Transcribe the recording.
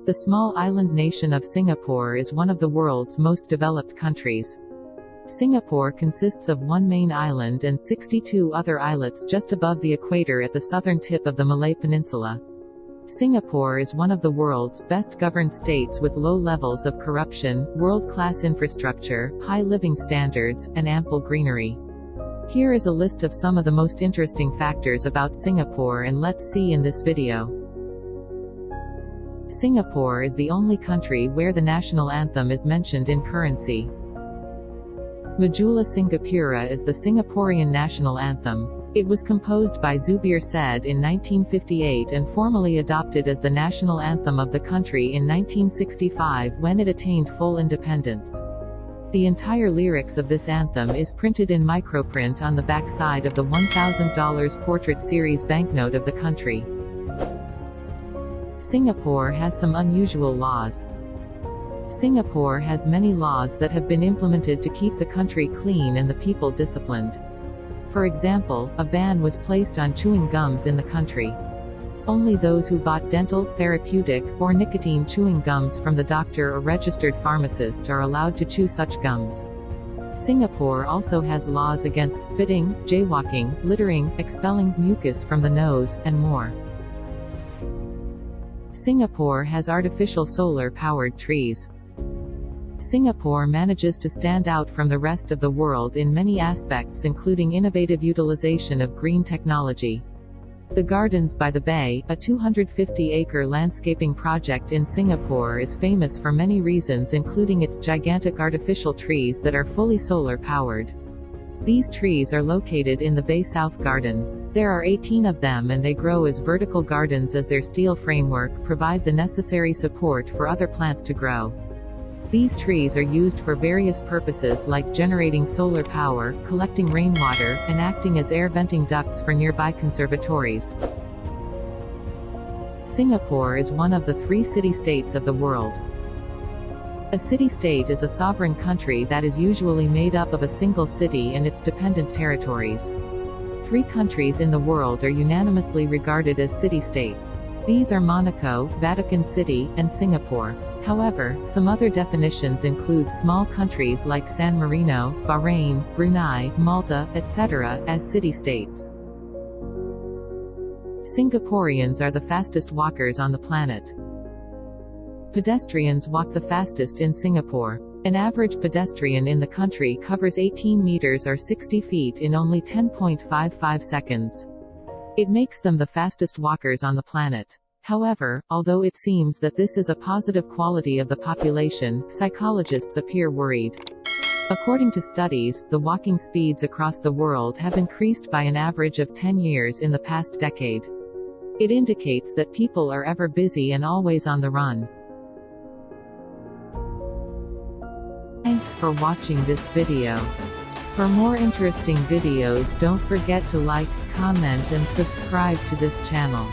The small island nation of Singapore is one of the world's most developed countries. Singapore consists of one main island and 62 other islets just above the equator at the southern tip of the Malay Peninsula. Singapore is one of the world's best-governed states with low levels of corruption, world-class infrastructure, high living standards, and ample greenery. Here is a list of some of the most interesting factors about Singapore, and let's see in this video. Singapore is the only country where the national anthem is mentioned in currency. Majulah Singapura is the Singaporean national anthem. It was composed by Zubir Said in 1958 and formally adopted as the national anthem of the country in 1965 when it attained full independence. The entire lyrics of this anthem is printed in microprint on the backside of the $1,000 portrait series banknote of the country. Singapore has some unusual laws. Singapore has many laws that have been implemented to keep the country clean and the people disciplined. For example, a ban was placed on chewing gums in the country. Only those who bought dental, therapeutic, or nicotine chewing gums from the doctor or registered pharmacist are allowed to chew such gums. Singapore also has laws against spitting, jaywalking, littering, expelling mucus from the nose, and more. Singapore has artificial solar-powered trees. Singapore manages to stand out from the rest of the world in many aspects, including innovative utilization of green technology. The Gardens by the Bay, a 250-acre landscaping project in Singapore, is famous for many reasons, including its gigantic artificial trees that are fully solar-powered. These trees are located in the Bay South Garden. There are 18 of them, and they grow as vertical gardens as their steel framework provide the necessary support for other plants to grow. These trees are used for various purposes like generating solar power, collecting rainwater, and acting as air venting ducts for nearby conservatories. Singapore is one of the 3 city-states of the world. A city-state is a sovereign country that is usually made up of a single city and its dependent territories. 3 countries in the world are unanimously regarded as city-states. These are Monaco, Vatican City, and Singapore. However, some other definitions include small countries like San Marino, Bahrain, Brunei, Malta, etc., as city-states. Singaporeans are the fastest walkers on the planet. Pedestrians walk the fastest in Singapore. An average pedestrian in the country covers 18 meters or 60 feet in only 10.55 seconds. It makes them the fastest walkers on the planet. However, although it seems that this is a positive quality of the population, psychologists appear worried. According to studies, the walking speeds across the world have increased by an average of 10 years in the past decade. It indicates that people are ever busy and always on the run. Thanks for watching this video. For more interesting videos, don't forget to like, comment and subscribe to this channel.